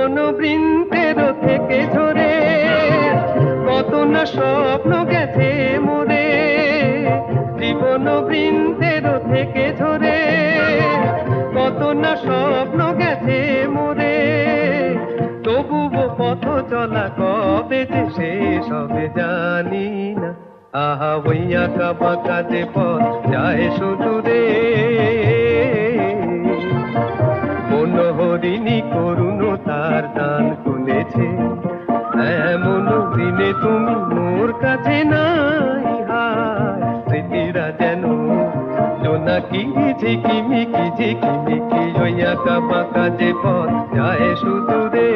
জীবন বৃন্তের থেকে ঝরে কত না স্বপ্ন গেছে মোরে, জীবন বৃন্তের থেকে ঝরে কত না স্বপ্ন গেছে মোরে। তবুও পথ চলা কবে যে শেষ হবে জানি না, আহা ওই আঁকা বাঁকা যে পথ যায় শুধু রে। মনোহরিণী করুণ তার দান খুলেছে, এমন দিনে তুমি মোর কাছে নাই। হায় স্মৃতিরা যেন জোনাকি ঝিকিমিকি ঝিকিমিকি, ওই আঁকা বাঁকা যে পথ যায় শুধু রে।